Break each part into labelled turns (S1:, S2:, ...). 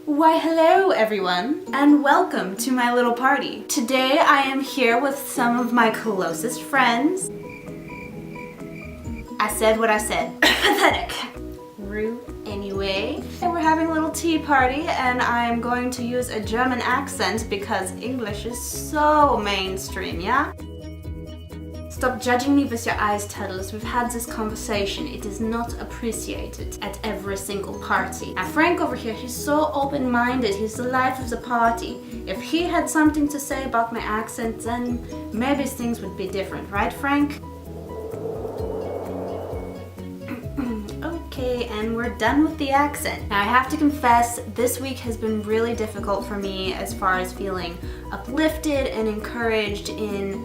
S1: Why hello everyone, and welcome to my little party. Today I am here with some of my closest friends. I said what I said. Pathetic. Rude. Anyway, we're having a little tea party and I'm going to use a German accent because English is so mainstream, yeah? Stop judging me with your eyes, Tuddles. We've had this conversation. It is not appreciated at every single party. Now Frank over here, he's so open-minded. He's the life of the party. If he had something to say about my accent, then maybe things would be different, right, Frank? Okay, and we're done with the accent. Now I have to confess, this week has been really difficult for me as far as feeling uplifted and encouraged in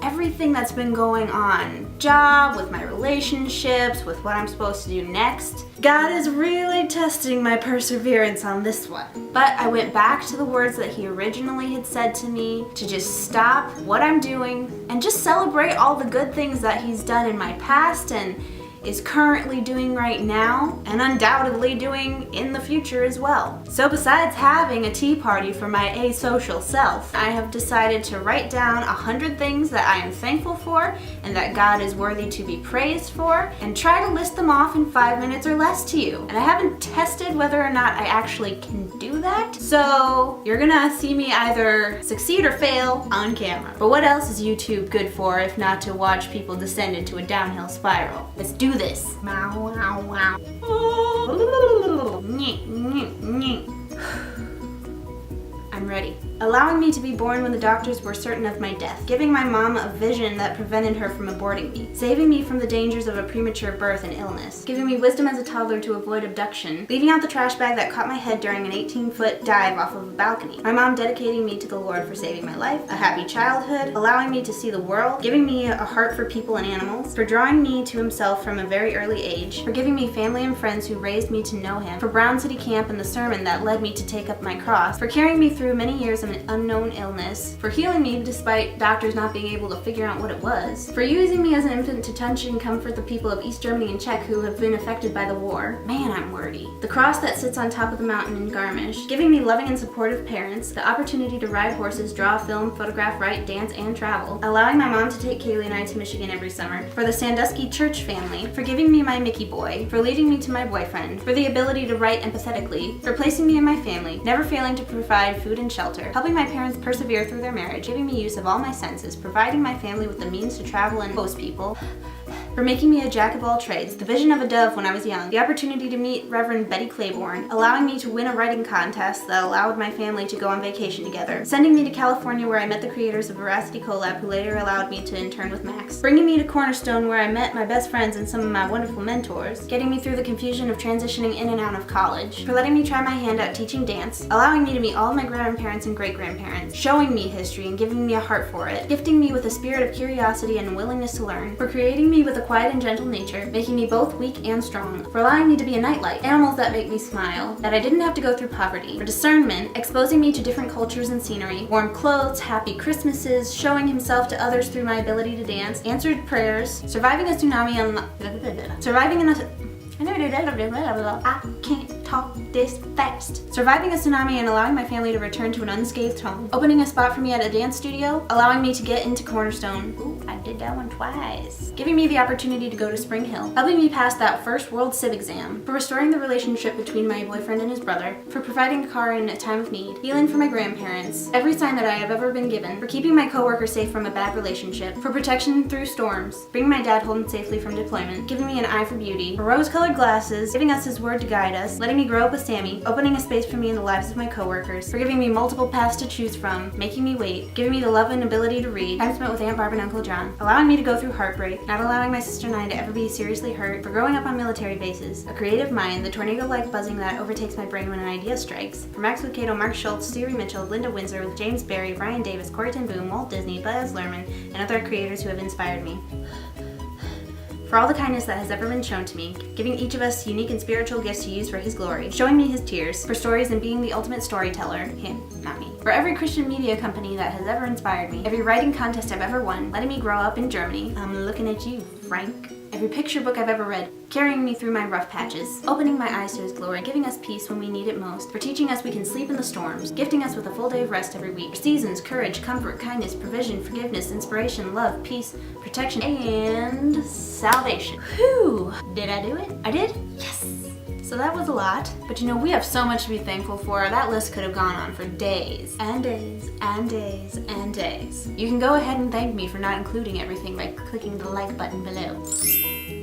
S1: everything that's been going on. Job, with my relationships, with what I'm supposed to do next. God is really testing my perseverance on this one. But I went back to the words that he originally had said to me, to just stop what I'm doing and just celebrate all the good things that he's done in my past and is currently doing right now, and undoubtedly doing in the future as well. So besides having a tea party for my asocial self, I have decided to write down 100 things that I am thankful for and that God is worthy to be praised for, and try to list them off in 5 minutes or less to you. And I haven't tested whether or not I actually can do that, so you're gonna see me either succeed or fail on camera. But what else is YouTube good for if not to watch people descend into a downhill spiral? Let's do this. Wow, wow, wow. I'm ready. Allowing me to be born when the doctors were certain of my death, giving my mom a vision that prevented her from aborting me, saving me from the dangers of a premature birth and illness, giving me wisdom as a toddler to avoid abduction, leaving out the trash bag that caught my head during an 18-foot dive off of a balcony, my mom dedicating me to the Lord for saving my life, a happy childhood, allowing me to see the world, giving me a heart for people and animals, for drawing me to himself from a very early age, for giving me family and friends who raised me to know him, for Brown City Camp and the sermon that led me to take up my cross, for carrying me through many years of an unknown illness, for healing me despite doctors not being able to figure out what it was, for using me as an infant to touch and comfort the people of East Germany and Czech who have been affected by the war. Man, I'm wordy. The cross that sits on top of the mountain in Garmisch, giving me loving and supportive parents, the opportunity to ride horses, draw, film, photograph, write, dance, and travel, allowing my mom to take Kaylee and I to Michigan every summer, for the Sandusky church family, for giving me my Mickey boy, for leading me to my boyfriend, for the ability to write empathetically, for placing me in my family, never failing to provide food and shelter, helping my parents persevere through their marriage, giving me use of all my senses, providing my family with the means to travel and host people, for making me a jack of all trades, the vision of a dove when I was young, the opportunity to meet Reverend Betty Claiborne, allowing me to win a writing contest that allowed my family to go on vacation together, sending me to California where I met the creators of Veracity Collab who later allowed me to intern with Max, bringing me to Cornerstone where I met my best friends and some of my wonderful mentors, getting me through the confusion of transitioning in and out of college, for letting me try my hand at teaching dance, allowing me to meet all of my grandparents and great-grandparents, showing me history and giving me a heart for it, gifting me with a spirit of curiosity and willingness to learn, for creating me with a quiet and gentle nature, making me both weak and strong, for allowing me to be a nightlight, animals that make me smile, that I didn't have to go through poverty, for discernment, exposing me to different cultures and scenery, warm clothes, happy Christmases, showing himself to others through my ability to dance, answered prayers, surviving a tsunami and I can't talk this fast. Surviving a tsunami and allowing my family to return to an unscathed home. Opening a spot for me at a dance studio, allowing me to get into Cornerstone. Ooh, I did that one twice. Giving me the opportunity to go to Spring Hill. Helping me pass that first World Civ exam. For restoring the relationship between my boyfriend and his brother. For providing a car in a time of need. Healing for my grandparents. Every sign that I have ever been given. For keeping my coworker safe from a bad relationship. For protection through storms. Bringing my dad home safely from deployment. Giving me an eye for beauty. For rose-colored glasses. Giving us his word to guide us. Letting me grow up with Sammy. Opening a space for me in the lives of my coworkers. For giving me multiple paths to choose from. Making me wait. Giving me the love and ability to read. Time spent with Aunt Barb and Uncle John. Allowing me to go through heartbreak. Not allowing my sister and I to ever be seriously hurt. For growing up on military bases. A creative mind. The tornado-like buzzing that overtakes my brain when an idea strikes. For Max Lucado, Mark Schultz, Siri Mitchell, Linda Windsor, James Barry, Ryan Davis, Corey ten Boom, Walt Disney, Buzz Lerman, and other creators who have inspired me. For all the kindness that has ever been shown to me, giving each of us unique and spiritual gifts to use for his glory, showing me his tears, for stories and being the ultimate storyteller, him, not me. For every Christian media company that has ever inspired me, every writing contest I've ever won, letting me grow up in Germany, I'm looking at you, Frank. every picture book I've ever read, carrying me through my rough patches, opening my eyes to His glory, giving us peace when we need it most, for teaching us we can sleep in the storms, gifting us with a full day of rest every week, for seasons, courage, comfort, kindness, provision, forgiveness, inspiration, love, peace, protection, and salvation. Whew! Did I do it? I did? Yes! So that was a lot, but you know, we have so much to be thankful for. That list could have gone on for days and days and days and days. You can go ahead and thank me for not including everything by clicking the like button below.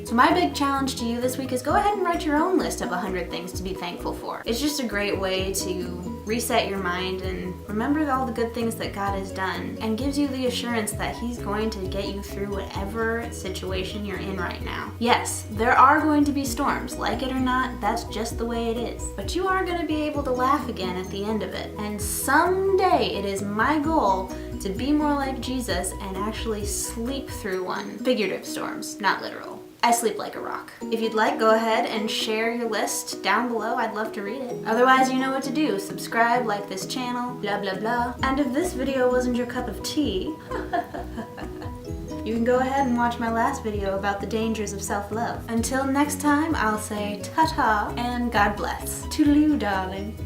S1: So my big challenge to you this week is go ahead and write your own list of 100 things to be thankful for. It's just a great way to reset your mind and remember all the good things that God has done, and gives you the assurance that He's going to get you through whatever situation you're in right now. Yes, there are going to be storms, like it or not, that's just the way it is. But you are going to be able to laugh again at the end of it. And someday it is my goal to be more like Jesus and actually sleep through one. Figurative storms, not literal. I sleep like a rock. If you'd like, go ahead and share your list down below. I'd love to read it. Otherwise, you know what to do. Subscribe, like this channel, blah blah blah. And if this video wasn't your cup of tea, you can go ahead and watch my last video about the dangers of self-love. Until next time, I'll say ta-ta and God bless. Toodaloo, darling.